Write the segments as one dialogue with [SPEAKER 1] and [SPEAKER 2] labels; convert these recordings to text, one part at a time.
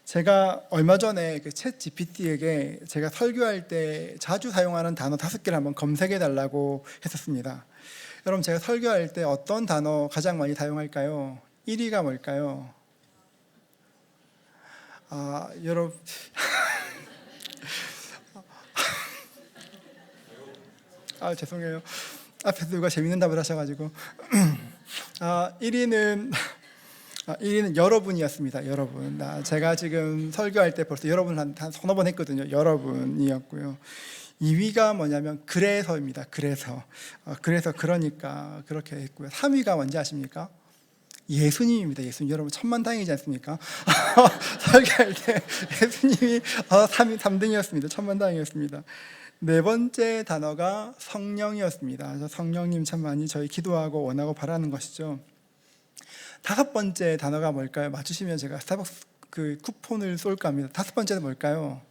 [SPEAKER 1] 제가 얼마 전에 그 챗 GPT에게 제가 설교할 때 자주 사용하는 단어 5개를 한번 검색해 달라고 했었습니다. 여러분, 제가 설교할 때 어떤 단어 가장 많이 사용할까요? 1위가 뭘까요? 여러분, 죄송해요. 앞에서 누가 재밌는 답을 하셔가지고 1위는 여러분이었습니다. 여러분. 제가 지금 설교할 때 벌써 여러분 한 서너 번 했거든요. 여러분이었고요. 2위가 뭐냐면 그래서입니다. 그래서 그러니까 그렇게 했고요. 3위가 뭔지 아십니까? 예수님입니다. 예수님. 여러분 천만다행이지 않습니까? 설교할 때 예수님이 3등이었습니다. 천만다행이었습니다. 네 번째 단어가 성령이었습니다. 성령님 참 많이 저희 기도하고 원하고 바라는 것이죠. 5번째 단어가 뭘까요? 맞추시면 제가 스타벅스 그 쿠폰을 쏠까 합니다. 5번째는 뭘까요?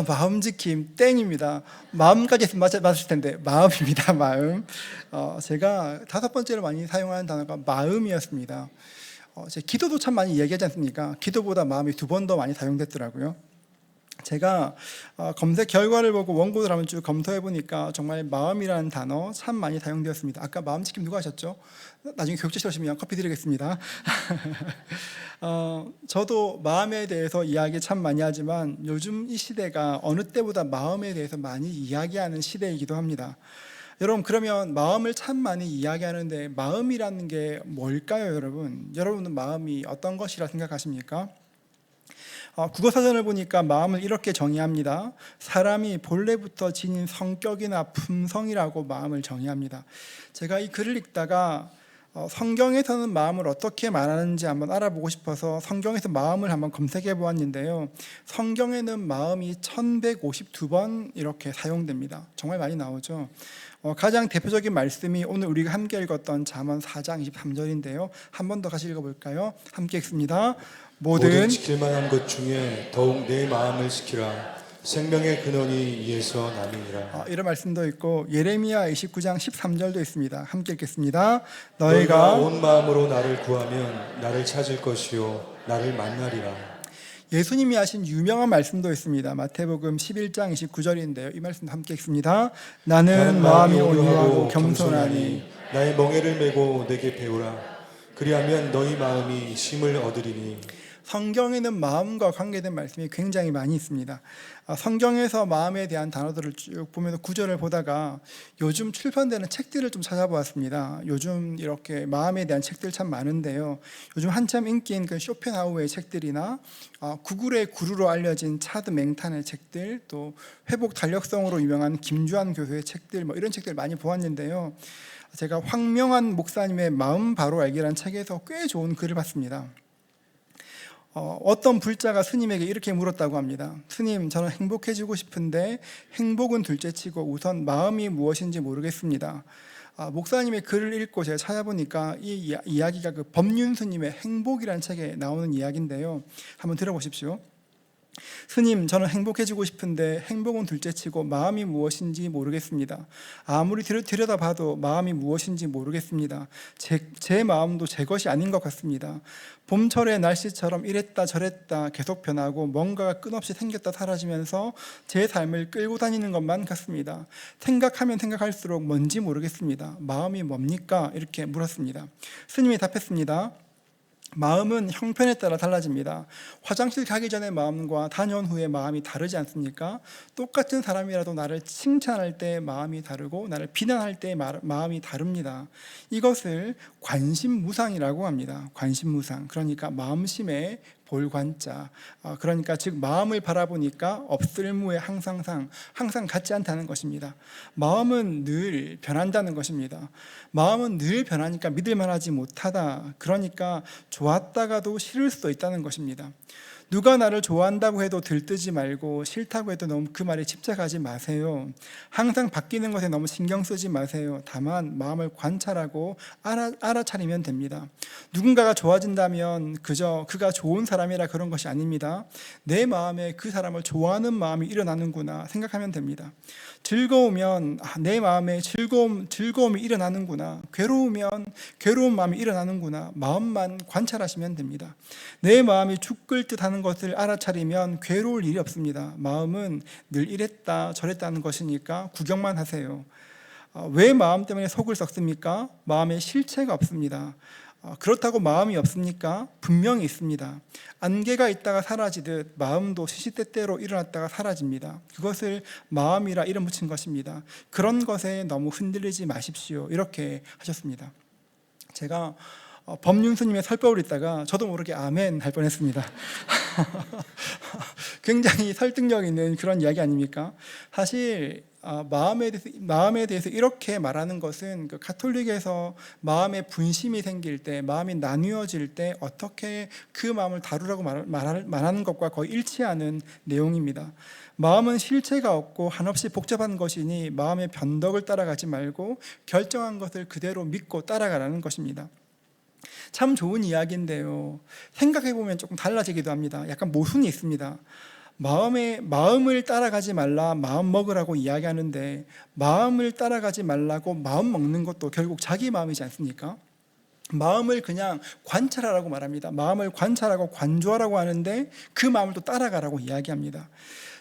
[SPEAKER 1] 마음지킴. 땡입니다. 마음까지 했으면 맞을 텐데 마음입니다. 마음. 제가 5번째로 많이 사용하는 단어가 마음이었습니다. 제 기도도 참 많이 이야기하지 않습니까? 기도보다 마음이 2번 더 많이 사용됐더라고요. 제가 검색 결과를 보고 원고를 한번 쭉 검토해 보니까 정말 마음이라는 단어 참 많이 사용되었습니다. 아까 마음지킴 누가 하셨죠? 나중에 교육자 오시면 커피 드리겠습니다. 저도 마음에 대해서 이야기 참 많이 하지만 요즘 이 시대가 어느 때보다 마음에 대해서 많이 이야기하는 시대이기도 합니다. 여러분, 그러면 마음을 참 많이 이야기하는데 마음이라는 게 뭘까요, 여러분? 여러분은 마음이 어떤 것이라 생각하십니까? 국어사전을 보니까 마음을 이렇게 정의합니다. 사람이 본래부터 지닌 성격이나 품성이라고 마음을 정의합니다. 제가 이 글을 읽다가 성경에서는 마음을 어떻게 말하는지 한번 알아보고 싶어서 성경에서 마음을 한번 검색해 보았는데요. 성경에는 마음이 1152번 이렇게 사용됩니다. 정말 많이 나오죠. 가장 대표적인 말씀이 오늘 우리가 함께 읽었던 잠언 4장 23절인데요. 한 번 더 같이 읽어볼까요? 함께 읽습니다.
[SPEAKER 2] 모든 지킬 만한 것 중에 더욱 내 마음을 지키라. 생명의 근원이 이에서 남이니라.
[SPEAKER 1] 이런 말씀도 있고 예레미야 29장 13절도 있습니다. 함께 읽겠습니다. 너희가
[SPEAKER 2] 온 마음으로 나를 구하면 나를 찾을 것이요 나를 만나리라.
[SPEAKER 1] 예수님이 하신 유명한 말씀도 있습니다. 마태복음 11장 29절인데요. 이 말씀 함께 읽습니다. 나는 마음이 온유하고 겸손하니
[SPEAKER 2] 나의 멍에를 메고 내게 배우라. 그리하면 너희 마음이 쉼을 얻으리니.
[SPEAKER 1] 성경에는 마음과 관계된 말씀이 굉장히 많이 있습니다. 성경에서 마음에 대한 단어들을 쭉 보면서 구절을 보다가 요즘 출판되는 책들을 좀 찾아보았습니다. 요즘 이렇게 마음에 대한 책들 참 많은데요. 요즘 한참 인기인 그 쇼펜하우어의 책들이나 구글의 구루로 알려진 차드 맹탄의 책들, 또 회복 달력성으로 유명한 김주한 교수의 책들, 이런 책들 많이 보았는데요. 제가 황명한 목사님의 마음 바로 알기라는 책에서 꽤 좋은 글을 봤습니다. 어떤 불자가 스님에게 이렇게 물었다고 합니다. 스님, 저는 행복해지고 싶은데 행복은 둘째치고 우선 마음이 무엇인지 모르겠습니다. 목사님의 글을 읽고 제가 찾아보니까 이 이야기가 그 법륜 스님의 행복이라는 책에 나오는 이야기인데요. 한번 들어보십시오. 스님, 저는 행복해지고 싶은데 행복은 둘째치고 마음이 무엇인지 모르겠습니다. 아무리 들여다봐도 마음이 무엇인지 모르겠습니다. 제 마음도 제 것이 아닌 것 같습니다. 봄철의 날씨처럼 이랬다 저랬다 계속 변하고 뭔가가 끝없이 생겼다 사라지면서 제 삶을 끌고 다니는 것만 같습니다. 생각하면 생각할수록 뭔지 모르겠습니다. 마음이 뭡니까? 이렇게 물었습니다. 스님이 답했습니다. 마음은 형편에 따라 달라집니다. 화장실 가기 전의 마음과 다녀온 후의 마음이 다르지 않습니까? 똑같은 사람이라도 나를 칭찬할 때 마음이 다르고 나를 비난할 때 마음이 다릅니다. 이것을 관심무상이라고 합니다. 관심무상. 그러니까 마음심의 볼관자. 그러니까 즉 마음을 바라보니까 없을무에 항상 같지 않다는 것입니다. 마음은 늘 변한다는 것입니다. 마음은 늘 변하니까 믿을만하지 못하다. 그러니까 좋았다가도 싫을 수도 있다는 것입니다. 누가 나를 좋아한다고 해도 들뜨지 말고 싫다고 해도 너무 그 말에 집착하지 마세요. 항상 바뀌는 것에 너무 신경 쓰지 마세요. 다만 마음을 관찰하고 알아차리면 됩니다. 누군가가 좋아진다면 그저 그가 좋은 사람이라 그런 것이 아닙니다. 내 마음에 그 사람을 좋아하는 마음이 일어나는구나 생각하면 됩니다. 즐거우면 내 마음에 즐거움이 일어나는구나, 괴로우면 괴로운 마음이 일어나는구나, 마음만 관찰하시면 됩니다. 내 마음이 죽을 듯 하는 것을 알아차리면 괴로울 일이 없습니다. 마음은 늘 이랬다 저랬다는 것이니까 구경만 하세요. 왜 마음 때문에 속을 썩습니까? 마음에 실체가 없습니다. 그렇다고 마음이 없습니까? 분명히 있습니다. 안개가 있다가 사라지듯 마음도 시시때때로 일어났다가 사라집니다. 그것을 마음이라 이름 붙인 것입니다. 그런 것에 너무 흔들리지 마십시오. 이렇게 하셨습니다. 제가 법륜스님의 설법을 읽다가 저도 모르게 아멘 할 뻔했습니다. 굉장히 설득력 있는 그런 이야기 아닙니까? 사실 마음에 대해서 이렇게 말하는 것은 그 가톨릭에서 마음에 분심이 생길 때, 마음이 나뉘어질 때 어떻게 그 마음을 다루라고 말하는 것과 거의 일치하는 내용입니다. 마음은 실체가 없고 한없이 복잡한 것이니 마음의 변덕을 따라가지 말고 결정한 것을 그대로 믿고 따라가라는 것입니다. 참 좋은 이야기인데요, 생각해보면 조금 달라지기도 합니다. 약간 모순이 있습니다. 마음을 따라가지 말라, 마음 먹으라고 이야기하는데 마음을 따라가지 말라고 마음 먹는 것도 결국 자기 마음이지 않습니까? 마음을 그냥 관찰하라고 말합니다. 마음을 관찰하고 관조하라고 하는데 그 마음을 또 따라가라고 이야기합니다.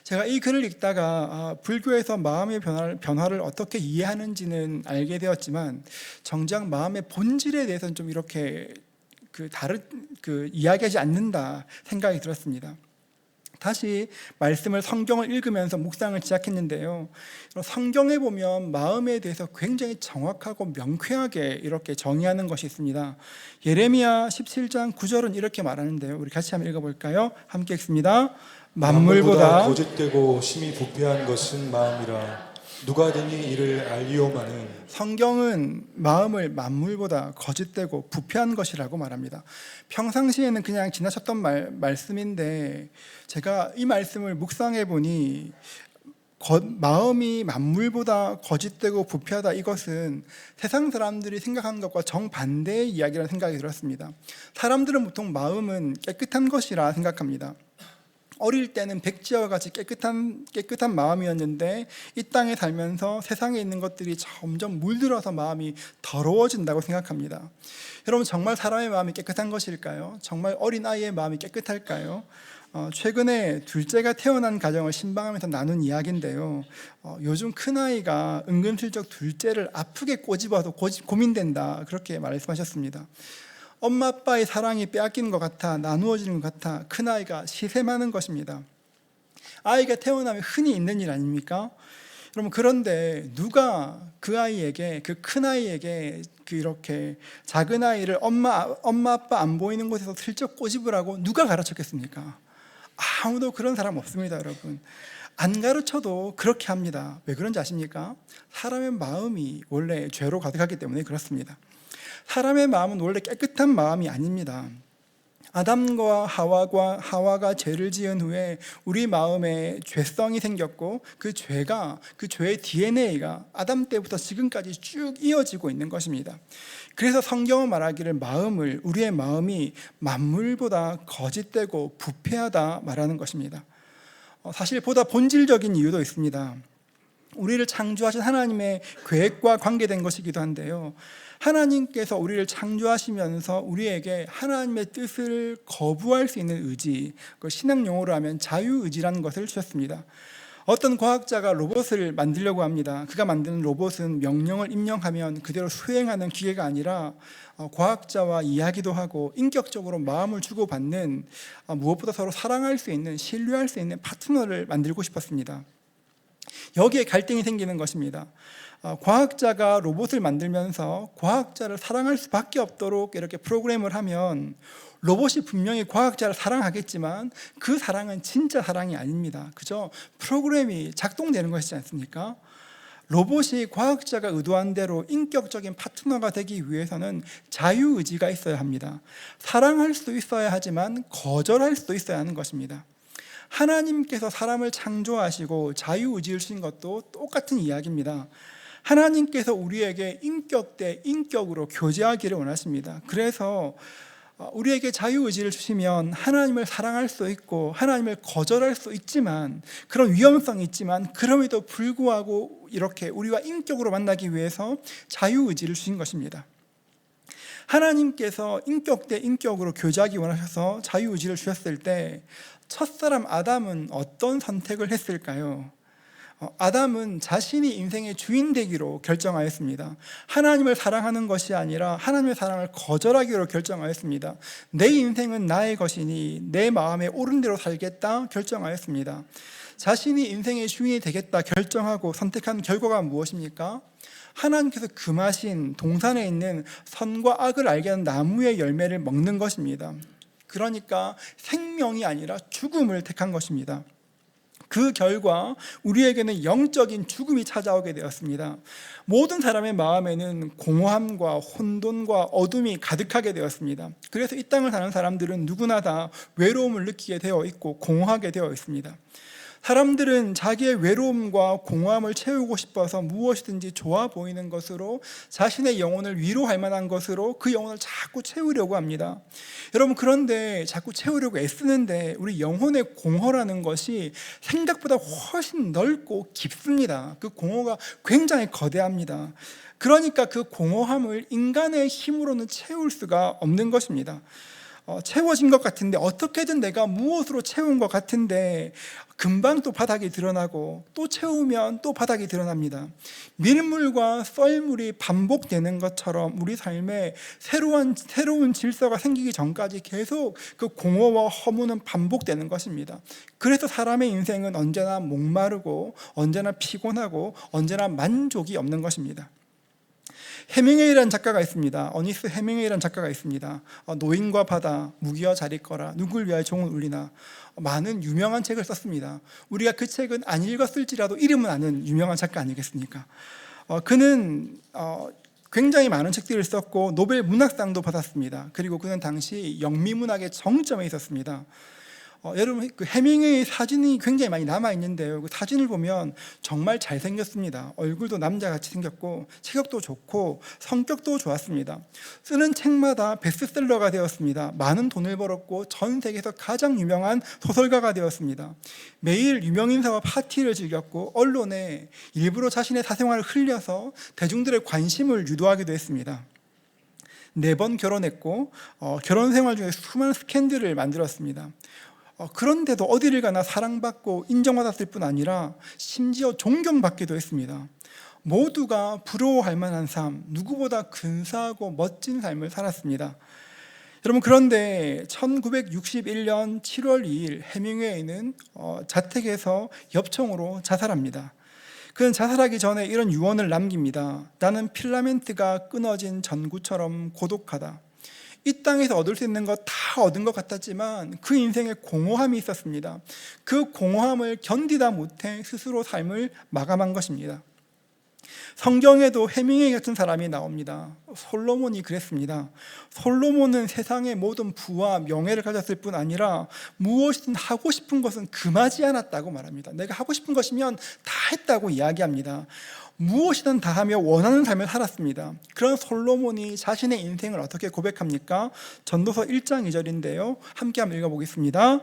[SPEAKER 1] 제가 이 글을 읽다가 불교에서 마음의 변화를 어떻게 이해하는지는 알게 되었지만 정작 마음의 본질에 대해서는 좀 이렇게 이야기하지 않는다 생각이 들었습니다. 다시 말씀을 성경을 읽으면서 묵상을 시작했는데요, 성경에 보면 마음에 대해서 굉장히 정확하고 명쾌하게 이렇게 정의하는 것이 있습니다. 예레미야 17장 9절은 이렇게 말하는데요, 우리 같이 한번 읽어볼까요? 함께 읽습니다. 만물보다
[SPEAKER 2] 거짓되고 심히 부패한 것은 마음이라 누가 드니 이를 알리오마는.
[SPEAKER 1] 성경은 마음을 만물보다 거짓되고 부패한 것이라고 말합니다. 평상시에는 그냥 지나쳤던 말씀인데 제가 이 말씀을 묵상해 보니 마음이 만물보다 거짓되고 부패하다, 이것은 세상 사람들이 생각하는 것과 정반대의 이야기라는 생각이 들었습니다. 사람들은 보통 마음은 깨끗한 것이라 생각합니다. 어릴 때는 백지와 같이 깨끗한 마음이었는데 이 땅에 살면서 세상에 있는 것들이 점점 물들어서 마음이 더러워진다고 생각합니다. 여러분, 정말 사람의 마음이 깨끗한 것일까요? 정말 어린아이의 마음이 깨끗할까요? 최근에 둘째가 태어난 가정을 신방하면서 나눈 이야기인데요, 요즘 큰아이가 은근슬쩍 둘째를 아프게 꼬집어서 고민된다, 그렇게 말씀하셨습니다. 엄마 아빠의 사랑이 빼앗기는 것 같아, 나누어지는 것 같아 큰아이가 시샘하는 것입니다. 아이가 태어나면 흔히 있는 일 아닙니까? 여러분, 그런데 누가 그 아이에게, 그 큰아이에게 이렇게 작은 아이를 엄마 아빠 안 보이는 곳에서 슬쩍 꼬집으라고 누가 가르쳤겠습니까? 아무도 그런 사람 없습니다. 여러분, 안 가르쳐도 그렇게 합니다. 왜 그런지 아십니까? 사람의 마음이 원래 죄로 가득하기 때문에 그렇습니다. 사람의 마음은 원래 깨끗한 마음이 아닙니다. 아담과 하와가 죄를 지은 후에 우리 마음에 죄성이 생겼고 그 죄의 DNA가 아담 때부터 지금까지 쭉 이어지고 있는 것입니다. 그래서 성경은 말하기를 우리의 마음이 만물보다 거짓되고 부패하다 말하는 것입니다. 사실 보다 본질적인 이유도 있습니다. 우리를 창조하신 하나님의 계획과 관계된 것이기도 한데요, 하나님께서 우리를 창조하시면서 우리에게 하나님의 뜻을 거부할 수 있는 의지, 신학 용어로 하면 자유의지라는 것을 주셨습니다. 어떤 과학자가 로봇을 만들려고 합니다. 그가 만드는 로봇은 명령을 입력하면 그대로 수행하는 기계가 아니라 과학자와 이야기도 하고 인격적으로 마음을 주고받는, 무엇보다 서로 사랑할 수 있는, 신뢰할 수 있는 파트너를 만들고 싶었습니다. 여기에 갈등이 생기는 것입니다. 과학자가 로봇을 만들면서 과학자를 사랑할 수밖에 없도록 이렇게 프로그램을 하면 로봇이 분명히 과학자를 사랑하겠지만 그 사랑은 진짜 사랑이 아닙니다. 그죠? 프로그램이 작동되는 것이지 않습니까? 로봇이 과학자가 의도한 대로 인격적인 파트너가 되기 위해서는 자유의지가 있어야 합니다. 사랑할 수 있어야 하지만 거절할 수도 있어야 하는 것입니다. 하나님께서 사람을 창조하시고 자유의지를 주신 것도 똑같은 이야기입니다. 하나님께서 우리에게 인격 대 인격으로 교제하기를 원하십니다. 그래서 우리에게 자유의지를 주시면 하나님을 사랑할 수 있고 하나님을 거절할 수 있지만, 그런 위험성이 있지만 그럼에도 불구하고 이렇게 우리와 인격으로 만나기 위해서 자유의지를 주신 것입니다. 하나님께서 인격 대 인격으로 교제하기 원하셔서 자유의지를 주셨을 때 첫사람 아담은 어떤 선택을 했을까요? 아담은 자신이 인생의 주인 되기로 결정하였습니다. 하나님을 사랑하는 것이 아니라 하나님의 사랑을 거절하기로 결정하였습니다. 내 인생은 나의 것이니 내 마음에 옳은 대로 살겠다 결정하였습니다. 자신이 인생의 주인이 되겠다 결정하고 선택한 결과가 무엇입니까? 하나님께서 금하신 동산에 있는 선과 악을 알게 하는 나무의 열매를 먹는 것입니다. 그러니까 생명이 아니라 죽음을 택한 것입니다. 그 결과 우리에게는 영적인 죽음이 찾아오게 되었습니다. 모든 사람의 마음에는 공허함과 혼돈과 어둠이 가득하게 되었습니다. 그래서 이 땅을 사는 사람들은 누구나 다 외로움을 느끼게 되어 있고 공허하게 되어 있습니다. 사람들은 자기의 외로움과 공허함을 채우고 싶어서 무엇이든지 좋아 보이는 것으로, 자신의 영혼을 위로할 만한 것으로 그 영혼을 자꾸 채우려고 합니다. 여러분, 그런데 자꾸 채우려고 애쓰는데 우리 영혼의 공허라는 것이 생각보다 훨씬 넓고 깊습니다. 그 공허가 굉장히 거대합니다. 그러니까 그 공허함을 인간의 힘으로는 채울 수가 없는 것입니다. 채워진 것 같은데, 어떻게든 내가 무엇으로 채운 것 같은데 금방 또 바닥이 드러나고, 또 채우면 또 바닥이 드러납니다. 밀물과 썰물이 반복되는 것처럼 우리 삶에 새로운 질서가 생기기 전까지 계속 그 공허와 허무는 반복되는 것입니다. 그래서 사람의 인생은 언제나 목마르고 언제나 피곤하고 언제나 만족이 없는 것입니다. 해밍웨이라는 작가가 있습니다. 어니스 해밍웨이라는 작가가 있습니다. 노인과 바다, 무기와 잘 있거라, 누굴 위하여 종은 울리나, 많은 유명한 책을 썼습니다. 우리가 그 책은 안 읽었을지라도 이름은 아는 유명한 작가 아니겠습니까? 그는 굉장히 많은 책들을 썼고 노벨 문학상도 받았습니다. 그리고 그는 당시 영미문학의 정점에 있었습니다. 여러분, 그 해밍웨이 사진이 굉장히 많이 남아있는데요, 그 사진을 보면 정말 잘생겼습니다. 얼굴도 남자같이 생겼고 체격도 좋고 성격도 좋았습니다. 쓰는 책마다 베스트셀러가 되었습니다. 많은 돈을 벌었고 전 세계에서 가장 유명한 소설가가 되었습니다. 매일 유명인사와 파티를 즐겼고 언론에 일부러 자신의 사생활을 흘려서 대중들의 관심을 유도하기도 했습니다. 4번 결혼했고 결혼 생활 중에 수많은 스캔들을 만들었습니다. 그런데도 어디를 가나 사랑받고 인정받았을 뿐 아니라 심지어 존경받기도 했습니다. 모두가 부러워할 만한 삶, 누구보다 근사하고 멋진 삶을 살았습니다. 여러분, 그런데 1961년 7월 2일 해밍웨이는 자택에서 엽총으로 자살합니다. 그는 자살하기 전에 이런 유언을 남깁니다. 나는 필라멘트가 끊어진 전구처럼 고독하다. 이 땅에서 얻을 수 있는 것 다 얻은 것 같았지만 그 인생에 공허함이 있었습니다. 그 공허함을 견디다 못해 스스로 삶을 마감한 것입니다. 성경에도 해밍웨이 같은 사람이 나옵니다. 솔로몬이 그랬습니다. 솔로몬은 세상의 모든 부와 명예를 가졌을 뿐 아니라 무엇이든 하고 싶은 것은 금하지 않았다고 말합니다. 내가 하고 싶은 것이면 다 했다고 이야기합니다. 무엇이든 다 하며 원하는 삶을 살았습니다. 그런 솔로몬이 자신의 인생을 어떻게 고백합니까? 전도서 1장 2절인데요. 함께 한번 읽어보겠습니다.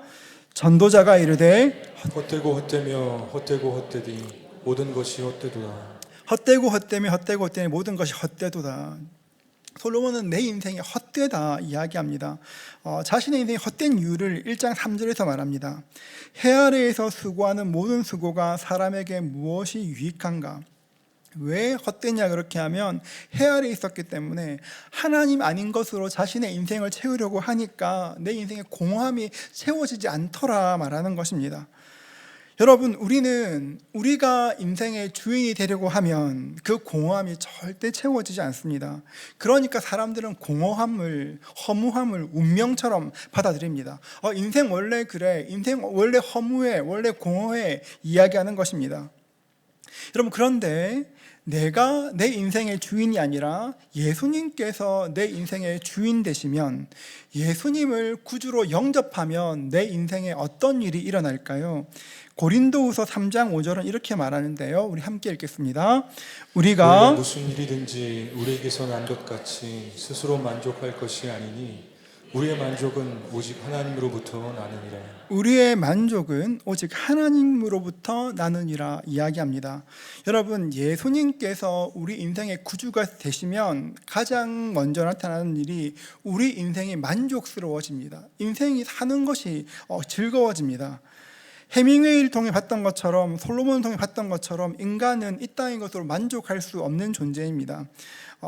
[SPEAKER 1] 전도자가 이르되
[SPEAKER 2] 헛되고 헛되며 헛되고 헛되디 모든 것이 헛되도다.
[SPEAKER 1] 헛되고 헛되며 헛되고 헛되니 모든 것이 헛되도다. 솔로몬은 내 인생이 헛되다 이야기합니다. 자신의 인생이 헛된 이유를 1장 3절에서 말합니다. 해 아래에서 수고하는 모든 수고가 사람에게 무엇이 유익한가? 왜 헛되냐 그렇게 하면 해 아래에 있었기 때문에 하나님 아닌 것으로 자신의 인생을 채우려고 하니까 내 인생의 공허함이 채워지지 않더라 말하는 것입니다. 여러분, 우리가 인생의 주인이 되려고 하면 그 공허함이 절대 채워지지 않습니다. 그러니까 사람들은 공허함을, 허무함을 운명처럼 받아들입니다. 인생 원래 그래, 인생 원래 허무해, 원래 공허해 이야기하는 것입니다. 여러분, 그런데 내가 내 인생의 주인이 아니라 예수님께서 내 인생의 주인 되시면, 예수님을 구주로 영접하면 내 인생에 어떤 일이 일어날까요? 고린도후서 3장 5절은 이렇게 말하는데요. 우리 함께 읽겠습니다.
[SPEAKER 2] 우리가
[SPEAKER 1] 우리가
[SPEAKER 2] 무슨 일이든지 우리에게서 난 것 같이 스스로 만족할 것이 아니니 우리의 만족은 오직 하나님으로부터 나느니라.
[SPEAKER 1] 우리의 만족은 오직 하나님으로부터 나느니라 이야기합니다. 여러분, 예수님께서 우리 인생의 구주가 되시면 가장 먼저 나타나는 일이 우리 인생이 만족스러워집니다. 인생이 사는 것이 즐거워집니다. 해밍웨이를 통해 봤던 것처럼, 솔로몬을 통해 봤던 것처럼 인간은 이 땅의 것으로 만족할 수 없는 존재입니다.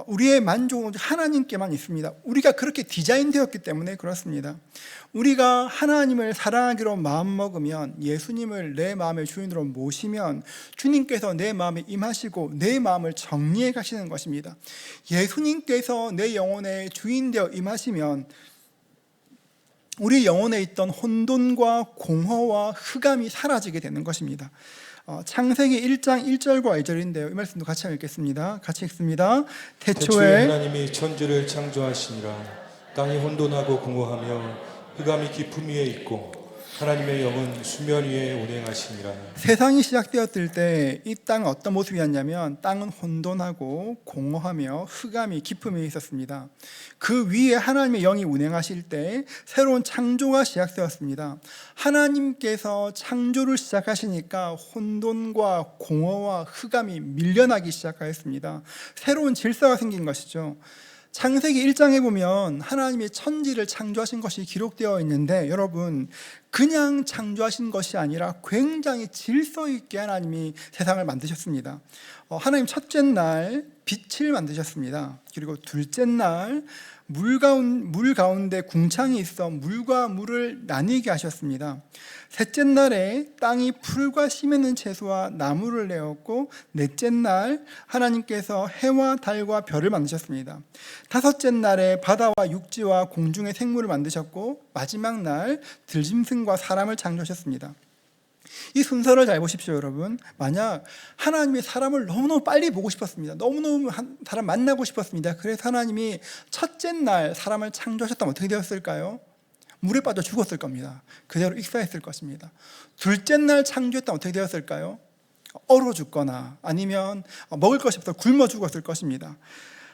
[SPEAKER 1] 우리의 만족은 하나님께만 있습니다. 우리가 그렇게 디자인되었기 때문에 그렇습니다. 우리가 하나님을 사랑하기로 마음먹으면, 예수님을 내 마음의 주인으로 모시면 주님께서 내 마음에 임하시고 내 마음을 정리해 가시는 것입니다. 예수님께서 내 영혼의 주인 되어 임하시면 우리 영혼에 있던 혼돈과 공허와 흑암이 사라지게 되는 것입니다. 창세기 1장 1절과 2절인데요. 이 말씀도 같이 읽겠습니다. 같이 읽습니다.
[SPEAKER 2] 태초에 하나님이 천지를 창조하시니라. 땅이 혼돈하고 공허하며 흑암이 깊음 위에 있고 하나님의 영은 수면 위에 운행하시니라.
[SPEAKER 1] 세상이 시작되었을 때 이 땅은 어떤 모습이었냐면, 땅은 혼돈하고 공허하며 흑암이 깊음 위에 있었습니다. 그 위에 하나님의 영이 운행하실 때 새로운 창조가 시작되었습니다. 하나님께서 창조를 시작하시니까 혼돈과 공허와 흑암이 밀려나기 시작하였습니다. 새로운 질서가 생긴 것이죠. 창세기 1장에 보면 하나님이 천지를 창조하신 것이 기록되어 있는데, 여러분, 그냥 창조하신 것이 아니라 굉장히 질서 있게 하나님이 세상을 만드셨습니다. 하나님 첫째 날 빛을 만드셨습니다. 그리고 둘째 날 물 가운데 궁창이 있어 물과 물을 나뉘게 하셨습니다. 셋째 날에 땅이 풀과 씨 맺는 채소와 나무를 내었고, 넷째 날 하나님께서 해와 달과 별을 만드셨습니다. 다섯째 날에 바다와 육지와 공중의 생물을 만드셨고, 마지막 날 들짐승과 사람을 창조하셨습니다. 이 순서를 잘 보십시오, 여러분. 만약 하나님이 사람을 너무너무 빨리 보고 싶었습니다. 너무너무 사람 만나고 싶었습니다. 그래서 하나님이 첫째 날 사람을 창조하셨다면 어떻게 되었을까요? 물에 빠져 죽었을 겁니다. 그대로 익사했을 것입니다. 둘째 날 창조했다면 어떻게 되었을까요? 얼어 죽거나 아니면 먹을 것이 없어 굶어 죽었을 것입니다.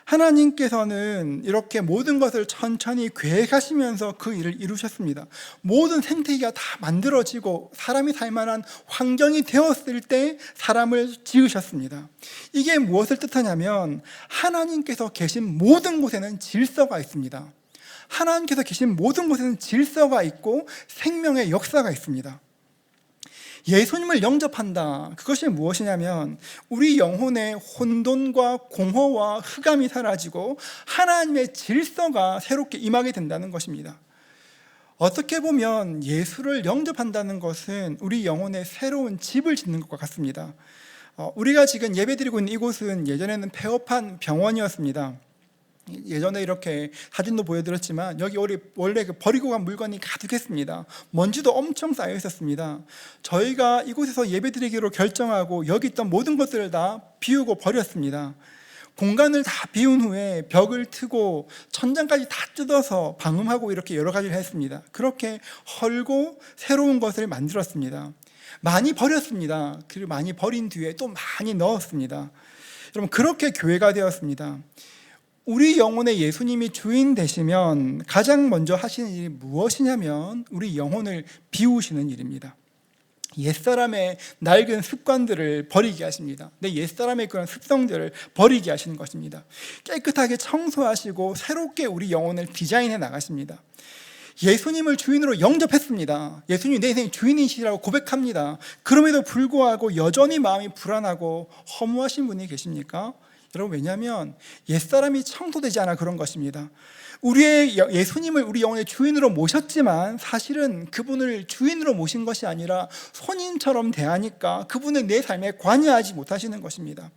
[SPEAKER 1] 하나님께서는 이렇게 모든 것을 천천히 계획하시면서 그 일을 이루셨습니다. 모든 생태계가 다 만들어지고 사람이 살 만한 환경이 되었을 때 사람을 지으셨습니다. 이게 무엇을 뜻하냐면, 하나님께서 계신 모든 곳에는 질서가 있습니다. 하나님께서 계신 모든 곳에는 질서가 있고 생명의 역사가 있습니다. 예수님을 영접한다. 그것이 무엇이냐면, 우리 영혼의 혼돈과 공허와 흑암이 사라지고 하나님의 질서가 새롭게 임하게 된다는 것입니다. 어떻게 보면 예수를 영접한다는 것은 우리 영혼에 새로운 집을 짓는 것과 같습니다. 우리가 지금 예배드리고 있는 이곳은 예전에는 폐업한 병원이었습니다. 예전에 이렇게 사진도 보여드렸지만 여기 원래 버리고 간 물건이 가득했습니다. 먼지도 엄청 쌓여 있었습니다. 저희가 이곳에서 예배드리기로 결정하고 여기 있던 모든 것들을 다 비우고 버렸습니다. 공간을 다 비운 후에 벽을 트고 천장까지 다 뜯어서 방음하고 이렇게 여러 가지를 했습니다. 그렇게 헐고 새로운 것을 만들었습니다. 많이 버렸습니다. 그리고 많이 버린 뒤에 또 많이 넣었습니다. 여러분, 그렇게 교회가 되었습니다. 우리 영혼의 예수님이 주인 되시면 가장 먼저 하시는 일이 무엇이냐면, 우리 영혼을 비우시는 일입니다. 옛사람의 낡은 습관들을 버리게 하십니다. 내 옛사람의 그런 습성들을 버리게 하시는 것입니다. 깨끗하게 청소하시고 새롭게 우리 영혼을 디자인해 나가십니다. 예수님을 주인으로 영접했습니다. 예수님이 내 인생의 주인이시라고 고백합니다. 그럼에도 불구하고 여전히 마음이 불안하고 허무하신 분이 계십니까? 여러분, 왜냐하면 옛사람이 청소되지 않아 그런 것입니다. 예수님을 우리 영혼의 주인으로 모셨지만 사실은 그분을 주인으로 모신 것이 아니라 손님처럼 대하니까 그분은 내 삶에 관여하지 못하시는 것입니다.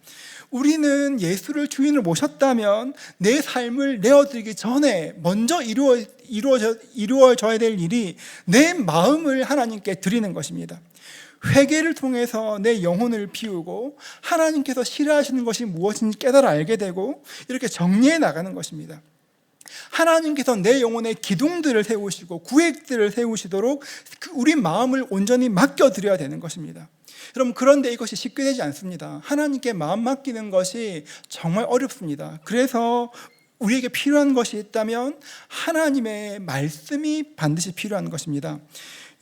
[SPEAKER 1] 우리는 예수를 주인으로 모셨다면 내 삶을 내어드리기 전에 먼저 이루어져야 될 일이 내 마음을 하나님께 드리는 것입니다. 회개를 통해서 내 영혼을 비우고 하나님께서 싫어하시는 것이 무엇인지 깨달아 알게 되고 이렇게 정리해 나가는 것입니다. 하나님께서 내 영혼에 기둥들을 세우시고 구획들을 세우시도록 우리 마음을 온전히 맡겨드려야 되는 것입니다. 여러분, 그런데 이것이 쉽게 되지 않습니다. 하나님께 마음 맡기는 것이 정말 어렵습니다. 그래서 우리에게 필요한 것이 있다면 하나님의 말씀이 반드시 필요한 것입니다.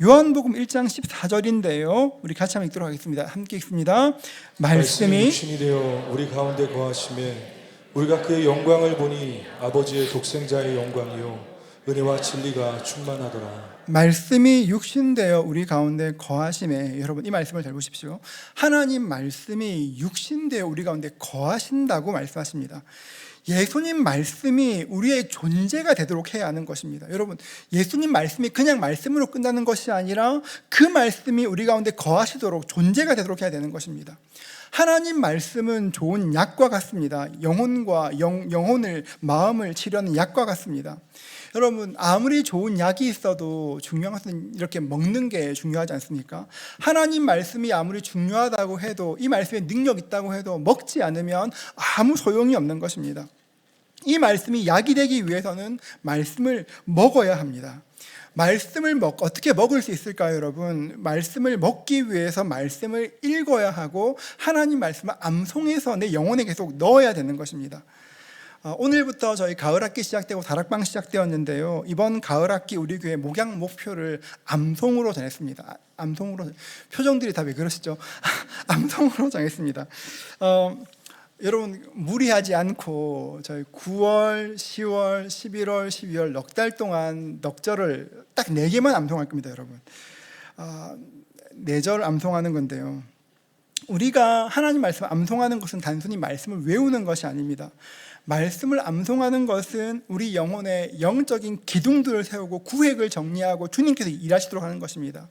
[SPEAKER 1] 요한복음 1장 14절인데요. 우리 같이 한번 읽도록 하겠습니다. 함께 읽습니다. 말씀이
[SPEAKER 2] 육신이 되어 우리 가운데 거하심에 우리가 그의 영광을 보니 아버지의 독생자의 영광이요 은혜와 진리가 충만하더라.
[SPEAKER 1] 말씀이 육신되어 우리 가운데 거하심에, 여러분 이 말씀을 잘 보십시오. 하나님 말씀이 육신되어 우리 가운데 거하신다고 말씀하십니다. 예수님 말씀이 우리의 존재가 되도록 해야 하는 것입니다. 여러분, 예수님 말씀이 그냥 말씀으로 끝나는 것이 아니라 그 말씀이 우리 가운데 거하시도록 존재가 되도록 해야 되는 것입니다. 하나님 말씀은 좋은 약과 같습니다. 영혼을, 마음을 치료하는 약과 같습니다. 여러분, 아무리 좋은 약이 있어도 중요한 것은 이렇게 먹는 게 중요하지 않습니까? 하나님 말씀이 아무리 중요하다고 해도, 이 말씀에 능력 있다고 해도 먹지 않으면 아무 소용이 없는 것입니다. 이 말씀이 약이 되기 위해서는 말씀을 먹어야 합니다. 말씀을 어떻게 먹을 수 있을까요, 여러분? 말씀을 먹기 위해서 말씀을 읽어야 하고 하나님 말씀을 암송해서 내 영혼에 계속 넣어야 되는 것입니다. 오늘부터 저희 가을학기 시작되고 다락방 시작되었는데요. 이번 가을학기 우리 교회 목양 목표를 암송으로 정했습니다. 암송으로, 표정들이 다 왜 그러시죠? 암송으로 정했습니다. 여러분, 무리하지 않고 저희 9월, 10월, 11월, 12월 넉 달 동안 넉절을 딱 4개만 암송할 겁니다, 여러분. 4절 암송하는 건데요. 우리가 하나님 말씀을 암송하는 것은 단순히 말씀을 외우는 것이 아닙니다. 말씀을 암송하는 것은 우리 영혼에 영적인 기둥들을 세우고 구획을 정리하고 주님께서 일하시도록 하는 것입니다.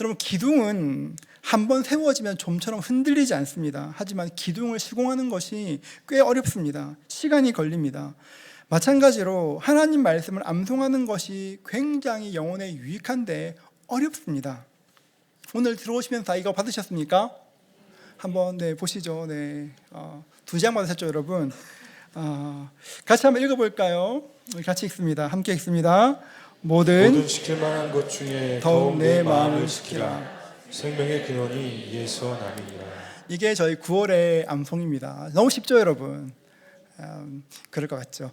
[SPEAKER 1] 여러분, 기둥은 한번 세워지면 좀처럼 흔들리지 않습니다. 하지만 기둥을 시공하는 것이 꽤 어렵습니다. 시간이 걸립니다. 마찬가지로 하나님 말씀을 암송하는 것이 굉장히 영혼에 유익한데 어렵습니다. 오늘 들어오시면서 이거 받으셨습니까? 한번 보시죠. 2장 받으셨죠, 여러분? 같이 한번 읽어볼까요? 같이 읽습니다. 함께 읽습니다. 모든
[SPEAKER 2] 시킬 만한 것 중에
[SPEAKER 1] 더욱 내 마음을 시키라.
[SPEAKER 2] 생명의 근원이 예서 남이니라.
[SPEAKER 1] 이게 저희 9월의 암송입니다. 너무 쉽죠, 여러분? 그럴 것 같죠?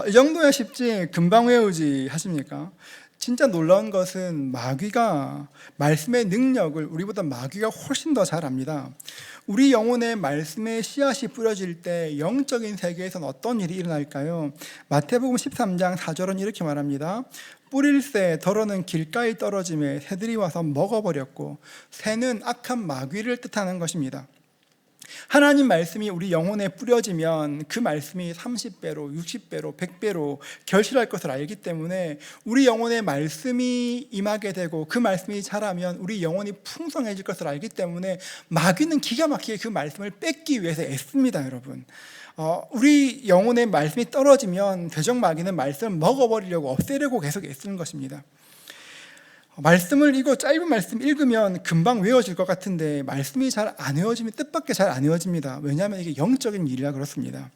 [SPEAKER 1] 이 정도야 쉽지 금방 외우지 하십니까? 진짜 놀라운 것은 마귀가 말씀의 능력을 우리보다 마귀가 훨씬 더 잘 압니다. 우리 영혼에 말씀의 씨앗이 뿌려질 때 영적인 세계에서는 어떤 일이 일어날까요? 마태복음 13장 4절은 이렇게 말합니다. 뿌릴새 덜어는 길가에 떨어짐에 새들이 와서 먹어버렸고, 새는 악한 마귀를 뜻하는 것입니다. 하나님 말씀이 우리 영혼에 뿌려지면 그 말씀이 30배로, 60배로, 100배로 결실할 것을 알기 때문에 우리 영혼에 말씀이 임하게 되고 그 말씀이 자라면 우리 영혼이 풍성해질 것을 알기 때문에 마귀는 기가 막히게 그 말씀을 뺏기 위해서 애씁니다, 여러분. 우리 영혼에 말씀이 떨어지면 대적 마귀는 말씀을 먹어버리려고 없애려고 계속 애쓰는 것입니다. 말씀을 짧은 말씀 읽으면 금방 외워질 것 같은데 말씀이 잘 안 외워지면 뜻밖의 잘 안 외워집니다. 왜냐하면 이게 영적인 일이라 그렇습니다.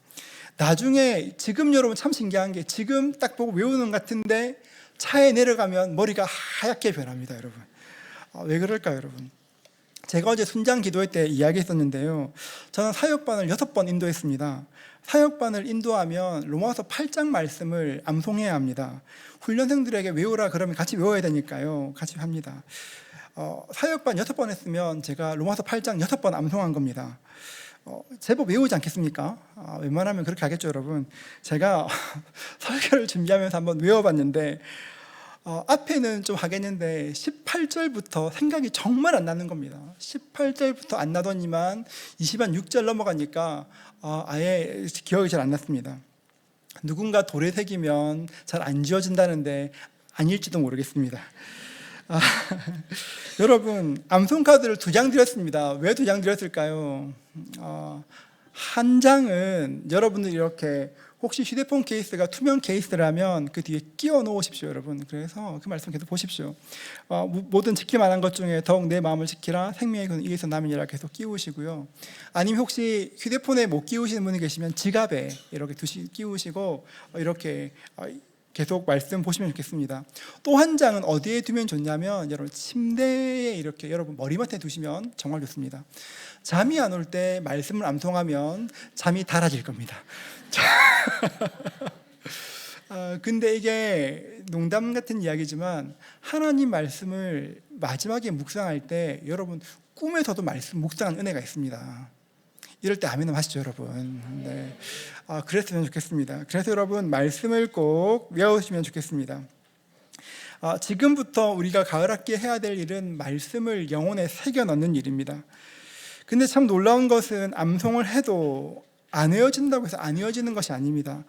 [SPEAKER 1] 나중에 지금 여러분 참 신기한 게 지금 딱 보고 외우는 것 같은데 차에 내려가면 머리가 하얗게 변합니다, 여러분. 왜 그럴까요, 여러분? 제가 어제 순장 기도회 때 이야기했었는데요. 저는 사역반을 6번 인도했습니다. 사역반을 인도하면 로마서 8장 말씀을 암송해야 합니다. 훈련생들에게 외우라 그러면 같이 외워야 되니까요. 같이 합니다. 사역반 6번 했으면 제가 로마서 8장 6번 암송한 겁니다. 제법 외우지 않겠습니까? 웬만하면 그렇게 하겠죠, 여러분. 제가 설교를 준비하면서 한번 외워봤는데 앞에는 좀 하겠는데 18절부터 생각이 정말 안 나는 겁니다. 18절부터 안 나더니만 20한 6절 넘어가니까 아예 기억이 잘 안 났습니다. 누군가 돌에 새기면 잘 안 지워진다는데 아닐지도 모르겠습니다. 여러분, 암송카드를 2장 드렸습니다. 왜 2장 드렸을까요? 한 장은 여러분들이 이렇게 혹시 휴대폰 케이스가 투명 케이스라면 그 뒤에 끼워 놓으십시오, 여러분. 그래서 그 말씀 계속 보십시오. 모든 지킬 만한 것 중에 더욱 내 마음을 지키라. 생명의 근원 이에서 남이니라 계속 끼우시고요. 아니면 혹시 휴대폰에 못 끼우시는 분이 계시면 지갑에 이렇게 끼우시고 이렇게 계속 말씀 보시면 좋겠습니다. 또 한 장은 어디에 두면 좋냐면 여러분 침대에 이렇게 여러분 머리맡에 두시면 정말 좋습니다. 잠이 안 올 때 말씀을 암송하면 잠이 달아질 겁니다. 근데 이게 농담 같은 이야기지만 하나님 말씀을 마지막에 묵상할 때 여러분 꿈에서도 말씀 묵상하는 은혜가 있습니다. 이럴 때 아멘 하시죠, 여러분. 네. 그랬으면 좋겠습니다. 그래서 여러분 말씀을 꼭 외우시면 좋겠습니다. 지금부터 우리가 가을 학기에 해야 될 일은 말씀을 영혼에 새겨 넣는 일입니다. 근데 참 놀라운 것은 암송을 해도 안 외워진다고 해서 안 외워지는 것이 아닙니다.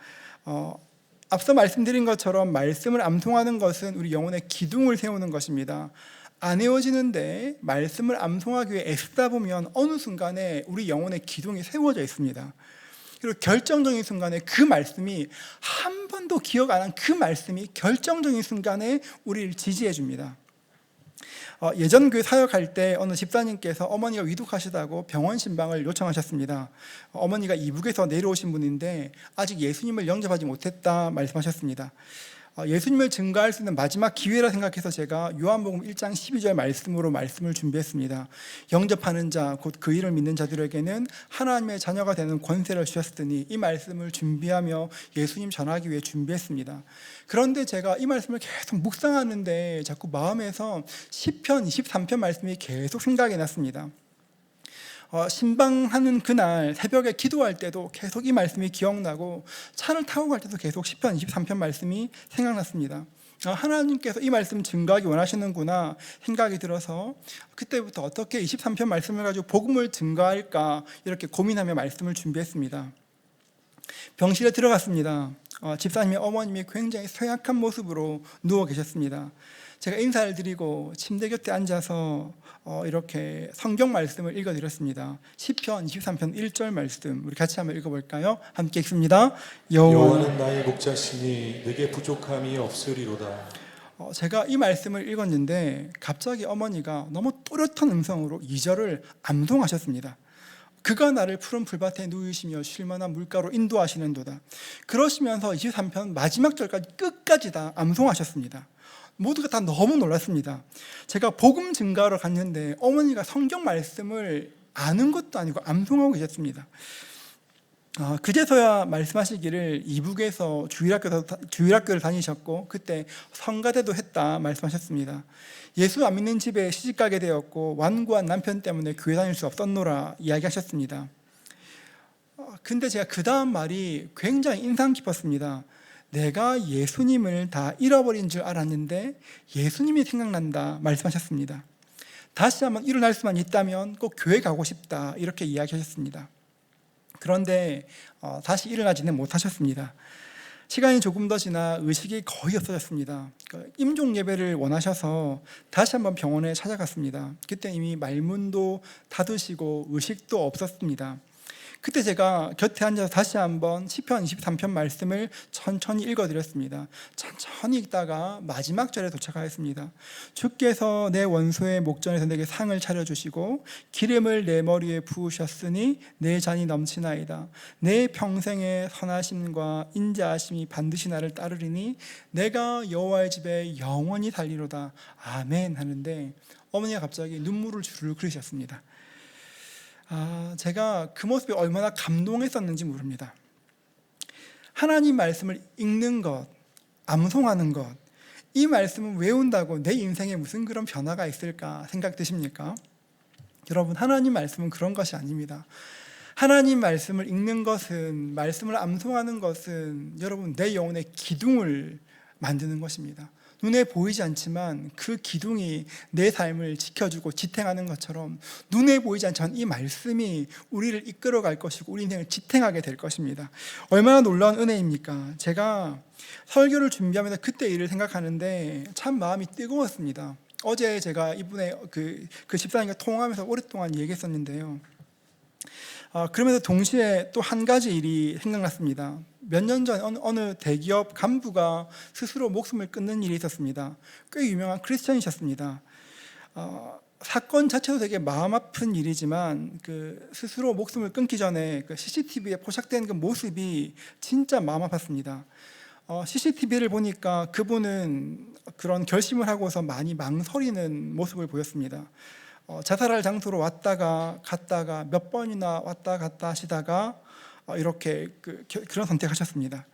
[SPEAKER 1] 앞서 말씀드린 것처럼 말씀을 암송하는 것은 우리 영혼의 기둥을 세우는 것입니다. 안 외워지는데 말씀을 암송하기 위해 애쓰다 보면 어느 순간에 우리 영혼의 기둥이 세워져 있습니다. 그리고 결정적인 순간에 그 말씀이 한 번도 기억 안 한 그 말씀이 결정적인 순간에 우리를 지지해 줍니다. 예전 교회 사역할 때 어느 집사님께서 어머니가 위독하시다고 병원 신방을 요청하셨습니다. 어머니가 이북에서 내려오신 분인데 아직 예수님을 영접하지 못했다 말씀하셨습니다. 예수님을 증거할 수 있는 마지막 기회라 생각해서 제가 요한복음 1장 12절 말씀으로 말씀을 준비했습니다. 영접하는 자, 곧 그 이름을 믿는 자들에게는 하나님의 자녀가 되는 권세를 주셨으니, 이 말씀을 준비하며 예수님 전하기 위해 준비했습니다. 그런데 제가 이 말씀을 계속 묵상하는데 자꾸 마음에서 시편 23편 말씀이 계속 생각이 났습니다. 신방하는 그날 새벽에 기도할 때도 계속 이 말씀이 기억나고 차를 타고 갈 때도 계속 시편 23편 말씀이 생각났습니다. 하나님께서 이 말씀 증거하기 원하시는구나 생각이 들어서 그때부터 어떻게 23편 말씀을 가지고 복음을 증거할까 이렇게 고민하며 말씀을 준비했습니다. 병실에 들어갔습니다. 집사님의 어머님이 굉장히 쇠약한 모습으로 누워 계셨습니다. 제가 인사를 드리고 침대 곁에 앉아서 이렇게 성경 말씀을 읽어드렸습니다. 시편 23편 1절 말씀 우리 같이 한번 읽어볼까요? 함께 읽습니다.
[SPEAKER 2] 여호와는 나의 목자시니 내게 부족함이 없으리로다.
[SPEAKER 1] 제가 이 말씀을 읽었는데 갑자기 어머니가 너무 또렷한 음성으로 2절을 암송하셨습니다. 그가 나를 푸른 풀밭에 누이시며 쉴만한 물가로 인도하시는도다. 그러시면서 23편 마지막 절까지 끝까지 다 암송하셨습니다. 모두가 다 너무 놀랐습니다. 제가 복음 증가하러 갔는데 어머니가 성경 말씀을 아는 것도 아니고 암송하고 계셨습니다. 그제서야 말씀하시기를 이북에서 주일학교를 다니셨고 그때 성가대도 했다 말씀하셨습니다. 예수 안 믿는 집에 시집가게 되었고 완고한 남편 때문에 교회 다닐 수 없었노라 이야기하셨습니다. 근데 제가 그 다음 말이 굉장히 인상 깊었습니다. 내가 예수님을 다 잃어버린 줄 알았는데 예수님이 생각난다 말씀하셨습니다. 다시 한번 일어날 수만 있다면 꼭 교회 가고 싶다 이렇게 이야기하셨습니다. 그런데 다시 일어나지는 못하셨습니다. 시간이 조금 더 지나 의식이 거의 없어졌습니다. 임종 예배를 원하셔서 다시 한번 병원에 찾아갔습니다. 그때 이미 말문도 닫으시고 의식도 없었습니다. 그때 제가 곁에 앉아서 다시 한번 시편 23편 말씀을 천천히 읽어드렸습니다. 천천히 읽다가 마지막 절에 도착하였습니다. 주께서 내 원수의 목전에서 내게 상을 차려주시고 기름을 내 머리에 부으셨으니 내 잔이 넘치나이다. 내 평생의 선하심과 인자하심이 반드시 나를 따르리니 내가 여호와의 집에 영원히 살리로다. 아멘 하는데 어머니가 갑자기 눈물을 주르르 흘리셨습니다. 제가 그 모습에 얼마나 감동했었는지 모릅니다. 하나님 말씀을 읽는 것, 암송하는 것, 이 말씀을 외운다고 내 인생에 무슨 그런 변화가 있을까 생각 드십니까? 여러분, 하나님 말씀은 그런 것이 아닙니다. 하나님 말씀을 읽는 것은, 말씀을 암송하는 것은 여러분 내 영혼의 기둥을 만드는 것입니다. 눈에 보이지 않지만 그 기둥이 내 삶을 지켜주고 지탱하는 것처럼 눈에 보이지 않지만 이 말씀이 우리를 이끌어갈 것이고 우리 인생을 지탱하게 될 것입니다. 얼마나 놀라운 은혜입니까? 제가 설교를 준비하면서 그때 일을 생각하는데 참 마음이 뜨거웠습니다. 어제 제가 이분의 그 집사님과 통화하면서 오랫동안 얘기했었는데요. 그러면서 동시에 또 한 가지 일이 생각났습니다. 몇 년 전 어느 대기업 간부가 스스로 목숨을 끊는 일이 있었습니다. 꽤 유명한 크리스천이셨습니다. 사건 자체도 되게 마음 아픈 일이지만 그 스스로 목숨을 끊기 전에 그 CCTV에 포착된 그 모습이 진짜 마음 아팠습니다. CCTV를 보니까 그분은 그런 결심을 하고서 많이 망설이는 모습을 보였습니다. 자살할 장소로 왔다가 갔다가 몇 번이나 왔다 갔다 하시다가 이렇게 그런 선택하셨습니다.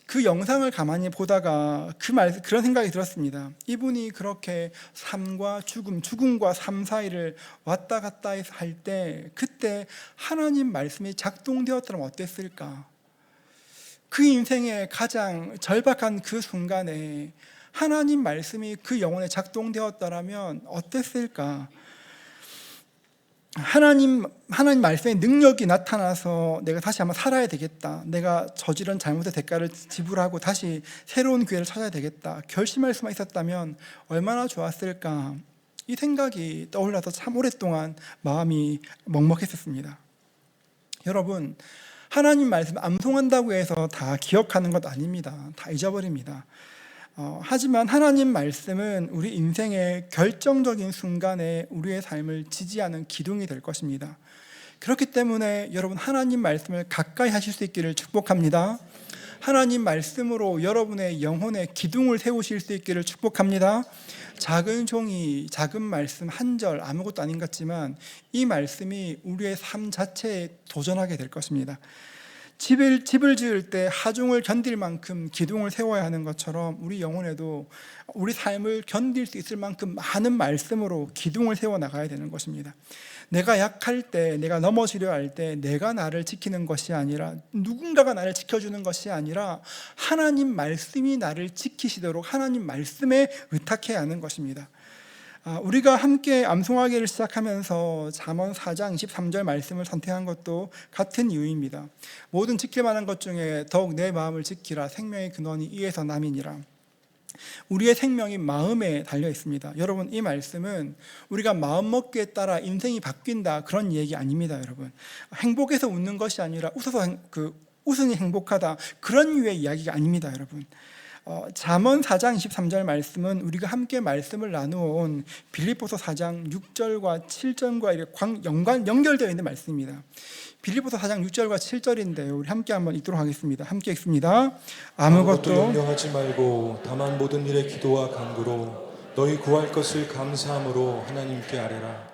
[SPEAKER 1] 그 영상을 가만히 보다가 그런 생각이 들었습니다. 이분이 그렇게 삶과 죽음과 삶 사이를 왔다 갔다 할 때 그때 하나님 말씀이 작동되었다면 어땠을까? 그 인생의 가장 절박한 그 순간에 하나님 말씀이 그 영혼에 작동되었더라면 어땠을까? 하나님 말씀의 능력이 나타나서 내가 다시 한번 살아야 되겠다. 내가 저지른 잘못의 대가를 지불하고 다시 새로운 기회를 찾아야 되겠다. 결심할 수만 있었다면 얼마나 좋았을까? 이 생각이 떠올라서 참 오랫동안 마음이 먹먹했었습니다. 여러분, 하나님 말씀 암송한다고 해서 다 기억하는 것 아닙니다. 다 잊어버립니다. 하지만 하나님 말씀은 우리 인생의 결정적인 순간에 우리의 삶을 지지하는 기둥이 될 것입니다. 그렇기 때문에 여러분 하나님 말씀을 가까이 하실 수 있기를 축복합니다. 하나님 말씀으로 여러분의 영혼의 기둥을 세우실 수 있기를 축복합니다. 작은 종이 작은 말씀 한 절 아무것도 아닌 것 같지만 이 말씀이 우리의 삶 자체에 도전하게 될 것입니다. 집을 지을 때 하중을 견딜 만큼 기둥을 세워야 하는 것처럼 우리 영혼에도 우리 삶을 견딜 수 있을 만큼 많은 말씀으로 기둥을 세워 나가야 되는 것입니다. 내가 약할 때, 내가 넘어지려 할 때 내가 나를 지키는 것이 아니라 누군가가 나를 지켜주는 것이 아니라 하나님 말씀이 나를 지키시도록 하나님 말씀에 의탁해야 하는 것입니다. 우리가 함께 암송하기를 시작하면서 잠언 4장 23절 말씀을 선택한 것도 같은 이유입니다. 모든 지킬 만한 것 중에 더욱 내 마음을 지키라. 생명의 근원이 이에서 남이니라. 우리의 생명이 마음에 달려 있습니다. 여러분, 이 말씀은 우리가 마음먹기에 따라 인생이 바뀐다 그런 얘기 아닙니다. 여러분, 행복해서 웃는 것이 아니라 웃으니 행복하다 그런 류의 이야기가 아닙니다. 여러분, 잠언 4장 23절 말씀은 우리가 함께 말씀을 나누어온 빌립보서 4장 6절과 7절과 이렇게 연결되어 있는 말씀입니다. 빌립보서 4장 6절과 7절인데요. 우리 함께 한번 읽도록 하겠습니다. 함께 읽습니다. 아무것도
[SPEAKER 2] 염려하지 말고 다만 모든 일에 기도와 간구로 너희 구할 것을 감사함으로 하나님께 아뢰라.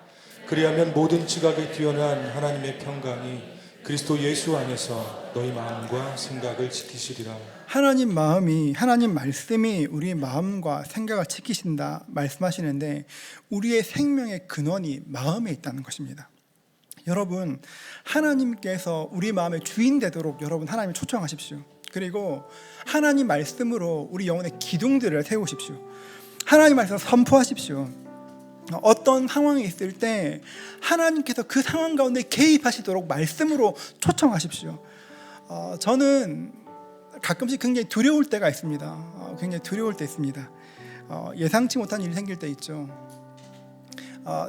[SPEAKER 2] 그리하면 모든 지각에 뛰어난 하나님의 평강이 그리스도 예수 안에서 너희 마음과 생각을 지키시리라.
[SPEAKER 1] 하나님 말씀이 우리 마음과 생각을 지키신다 말씀하시는데 우리의 생명의 근원이 마음에 있다는 것입니다. 여러분, 하나님께서 우리 마음의 주인 되도록 여러분 하나님을 초청하십시오. 그리고 하나님 말씀으로 우리 영혼의 기둥들을 세우십시오. 하나님 말씀을 선포하십시오. 어떤 상황이 있을 때 하나님께서 그 상황 가운데 개입하시도록 말씀으로 초청하십시오. 저는 가끔씩 굉장히 두려울 때가 있습니다. 굉장히 두려울 때 있습니다. 예상치 못한 일이 생길 때 있죠.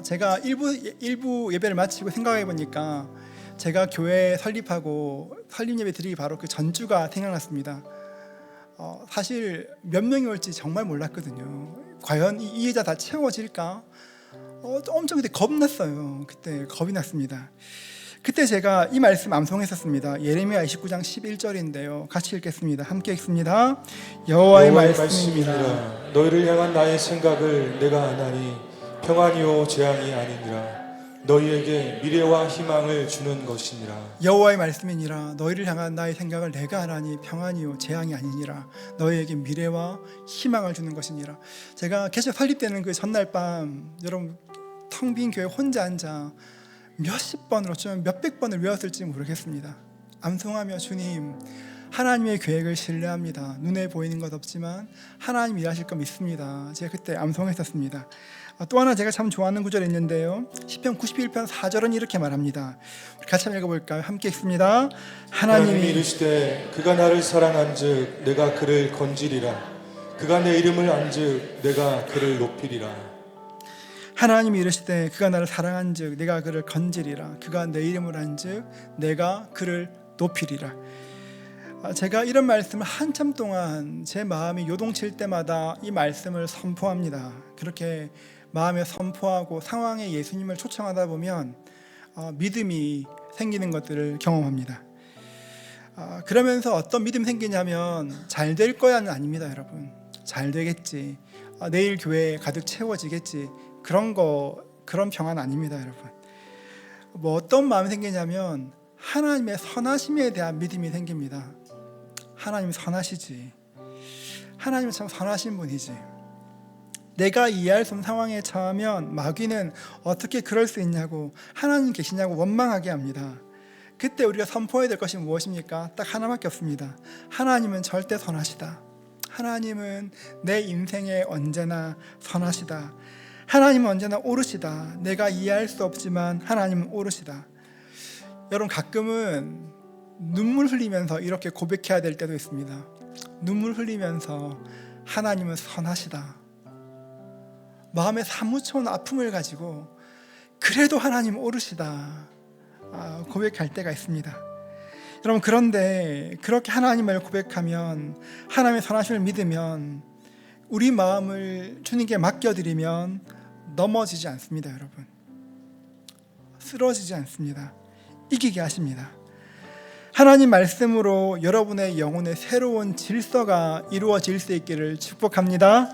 [SPEAKER 1] 제가 일부 예배를 마치고 생각해 보니까 제가 교회 설립하고 설립 예배 드리기 바로 그 전주가 생각났습니다. 사실 몇 명이 올지 정말 몰랐거든요. 과연 이 의자 다 채워질까? 엄청 그때 겁났어요. 그때 겁이 났습니다. 그때 제가 이 말씀 암송했었습니다. 예레미야 29장 11절인데요. 같이 읽겠습니다. 함께 읽습니다. 여호와의 말씀이니라.
[SPEAKER 2] 너희를 향한 나의 생각을 내가 아나니 평안이요 재앙이 아니니라. 너희에게 미래와 희망을 주는 것이니라.
[SPEAKER 1] 여호와의 말씀이니라. 너희를 향한 나의 생각을 내가 아나니 평안이요 재앙이 아니니라. 너희에게 미래와 희망을 주는 것이니라. 제가 개척 설립되는 그 전날 밤 여러분 텅 빈 교회 혼자 앉아 몇십 번을 어쩌면 몇백 번을 외웠을지 모르겠습니다. 암송하며 주님, 하나님의 계획을 신뢰합니다. 눈에 보이는 것 없지만 하나님 일하실 거 믿습니다. 제가 그때 암송했었습니다. 또 하나 제가 참 좋아하는 구절이 있는데요. 시편 91편 4절은 이렇게 말합니다. 같이 한번 읽어볼까요? 함께 읽습니다.
[SPEAKER 2] 하나님이 이르시되 그가 나를 사랑한즉 내가 그를 건지리라. 그가 내 이름을 안즉 내가 그를 높이리라.
[SPEAKER 1] 하나님이 이르시되 그가 나를 사랑한즉 내가 그를 건지리라. 그가 내 이름을 한즉 내가 그를 높이리라. 제가 이런 말씀을 한참 동안 제 마음이 요동칠 때마다 이 말씀을 선포합니다. 그렇게 마음에 선포하고 상황에 예수님을 초청하다 보면 믿음이 생기는 것들을 경험합니다. 그러면서 어떤 믿음이 생기냐면 잘 될 거야는 아닙니다, 여러분. 잘 되겠지. 내일 교회에 가득 채워지겠지. 그런 평안은 아닙니다, 여러분. 뭐 어떤 마음이 생기냐면 하나님의 선하심에 대한 믿음이 생깁니다. 하나님이 선하시지. 하나님은 참 선하신 분이지. 내가 이해할 수 없는 상황에 처하면 마귀는 어떻게 그럴 수 있냐고, 하나님 계시냐고 원망하게 합니다. 그때 우리가 선포해야 될 것이 무엇입니까? 딱 하나밖에 없습니다. 하나님은 절대 선하시다. 하나님은 내 인생에 언제나 선하시다. 하나님은 언제나 오르시다. 내가 이해할 수 없지만 하나님은 오르시다. 여러분, 가끔은 눈물 흘리면서 이렇게 고백해야 될 때도 있습니다. 눈물 흘리면서 하나님은 선하시다. 마음에 사무쳐온 아픔을 가지고 그래도 하나님 오르시다 고백할 때가 있습니다. 여러분, 그런데 그렇게 하나님을 고백하면, 하나님의 선하심을 믿으면, 우리 마음을 주님께 맡겨드리면 넘어지지 않습니다. 여러분, 쓰러지지 않습니다. 이기게 하십니다. 하나님 말씀으로 여러분의 영혼의 새로운 질서가 이루어질 수 있기를 축복합니다.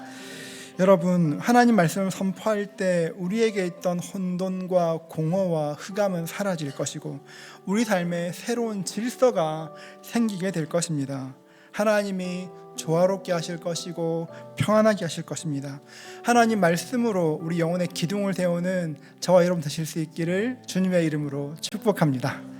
[SPEAKER 1] 여러분, 하나님 말씀을 선포할 때 우리에게 있던 혼돈과 공허와 흑암은 사라질 것이고 우리 삶에 새로운 질서가 생기게 될 것입니다. 하나님이 조화롭게 하실 것이고 평안하게 하실 것입니다. 하나님 말씀으로 우리 영혼의 기둥을 세우는 저와 여러분 되실 수 있기를 주님의 이름으로 축복합니다.